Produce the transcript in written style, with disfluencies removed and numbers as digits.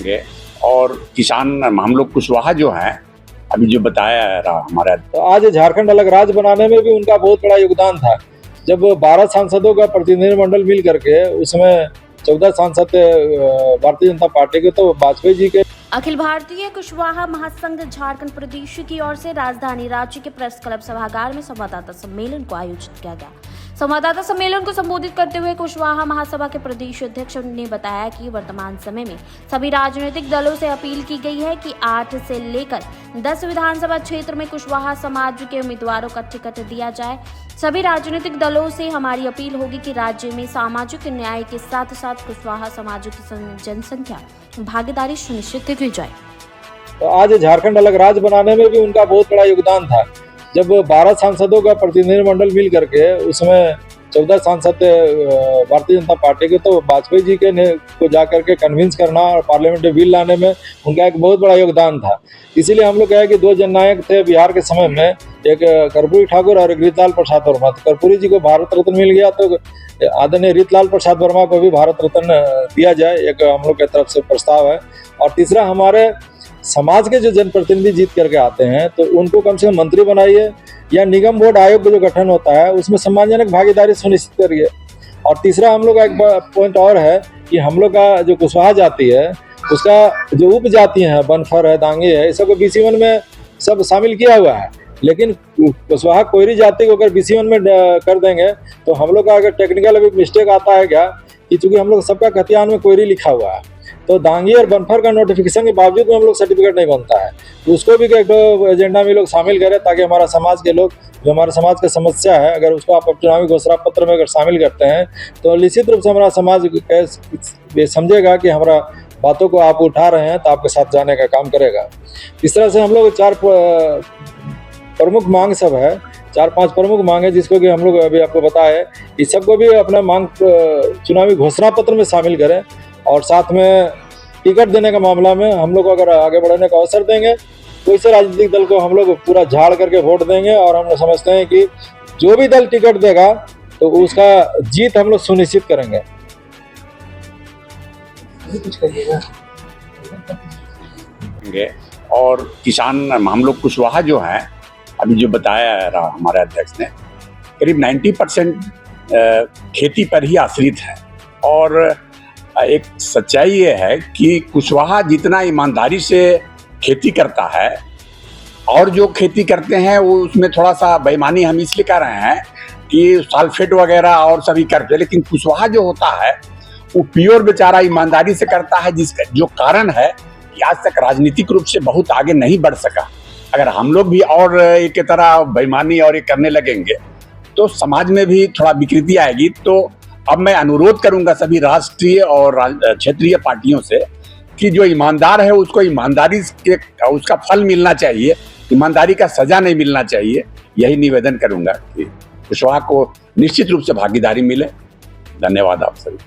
होंगे। और किसान हम लोग कुशवाहा जो हैं, अभी जो बताया रहा हमारा, तो आज झारखंड अलग राज्य बनाने में भी उनका बहुत बड़ा योगदान था। जब 12 सांसदों का प्रतिनिधिमंडल मिल करके उसमें 14 सांसद भारतीय जनता पार्टी के, तो वाजपेयी जी के। अखिल भारतीय कुशवाहा महासंघ झारखंड प्रदेश की ओर से राजधानी रांची के प्रेस क्लब सभागार में संवाददाता सम्मेलन को आयोजित किया गया। संवाददाता सम्मेलन को संबोधित करते हुए कुशवाहा महासभा के प्रदेश अध्यक्ष ने बताया कि वर्तमान समय में सभी राजनीतिक दलों से अपील की गई है कि 8 से लेकर 10 विधानसभा क्षेत्र में कुशवाहा समाज के उम्मीदवारों का टिकट दिया जाए। सभी राजनीतिक दलों से हमारी अपील होगी कि राज्य में सामाजिक न्याय के साथ साथ कुशवाहा समाज की जनसंख्या भागीदारी सुनिश्चित की जाए। तो आज झारखंड अलग राज्य बनाने में भी उनका बहुत बड़ा योगदान था। जब 12 सांसदों का प्रतिनिधिमंडल मिल करके उसमें 14 सांसद भारतीय जनता पार्टी के, तो वाजपेयी जी के को जाकर के कन्विंस करना और पार्लियामेंट में बिल लाने में उनका एक बहुत बड़ा योगदान था। इसीलिए हम लोग कहे कि 2 जननायक थे बिहार के समय में, एक कर्पूरी ठाकुर और एक रीतलाल प्रसाद वर्मा। तो कर्पूरी जी को भारत रत्न मिल गया, तो आदरणीय रीतलाल प्रसाद वर्मा को भी भारत रत्न दिया जाए, एक हम लोग की तरफ से प्रस्ताव है। और तीसरा, हमारे समाज के जो जनप्रतिनिधि जीत करके आते हैं तो उनको कम से कम मंत्री बनाइए, या निगम बोर्ड आयोग का जो गठन होता है उसमें सम्मानजनक भागीदारी सुनिश्चित करिए। और तीसरा, हम लोग का एक पॉइंट और है कि हम लोग का जो कुशवाहा जाति है उसका जो उप जाति है, बनफर है, दांगे है, इस सबको BC1 में सब शामिल किया हुआ है। लेकिन कुशवाहा कोयरी जाति को अगर BC1 में कर देंगे तो हम लोग का अगर टेक्निकल अभी मिस्टेक आता है क्या कि चूंकि हम लोग सबका खतियान में कोयरी लिखा हुआ है, तो दांगी और बनफर का नोटिफिकेशन के बावजूद में हम लोग सर्टिफिकेट नहीं बनता है। तो उसको भी एक एजेंडा में लोग शामिल करें, ताकि हमारा समाज के लोग, जो हमारे समाज का समस्या है, अगर उसको आप चुनावी घोषणा पत्र में अगर शामिल करते हैं तो निश्चित रूप से हमारा समाज समझेगा कि हमारा बातों को आप उठा रहे हैं, तो आपके साथ जाने का काम करेगा। इस तरह से हम लोग 4 प्रमुख मांग सब है, 4-5 प्रमुख मांग है, जिसको कि हम लोग अभी आपको बताए, इस सबको भी अपना मांग चुनावी घोषणा पत्र में शामिल करें। और साथ में टिकट देने का मामला में हम लोग को अगर आगे बढ़ने का अवसर देंगे तो इस राजनीतिक दल को हम लोग पूरा झाड़ करके वोट देंगे। और हम लोग समझते हैं कि जो भी दल टिकट देगा तो उसका जीत हम लोग सुनिश्चित करेंगे। कुछ करिएगा। और किसान हम लोग कुशवाहा जो हैं, अभी जो बताया रहा हमारे अध्यक्ष ने, करीब 90% खेती पर ही आश्रित है। और एक सच्चाई ये है कि कुशवाहा जितना ईमानदारी से खेती करता है, और जो खेती करते हैं वो उसमें थोड़ा सा बेईमानी हम इसलिए कर रहे हैं कि सल्फेट वगैरह और सभी करते हैं, लेकिन कुशवाहा जो होता है वो प्योर बेचारा ईमानदारी से करता है, जिसका जो कारण है कि आज तक राजनीतिक रूप से बहुत आगे नहीं बढ़ सका। अगर हम लोग भी और एक तरह बेईमानी और ये करने लगेंगे तो समाज में भी थोड़ा विकृति आएगी। तो अब मैं अनुरोध करूंगा सभी राष्ट्रीय और क्षेत्रीय पार्टियों से कि जो ईमानदार है उसको ईमानदारी के उसका फल मिलना चाहिए, ईमानदारी का सजा नहीं मिलना चाहिए। यही निवेदन करूंगा कि कुशवाहा को निश्चित रूप से भागीदारी मिले। धन्यवाद आप सभी।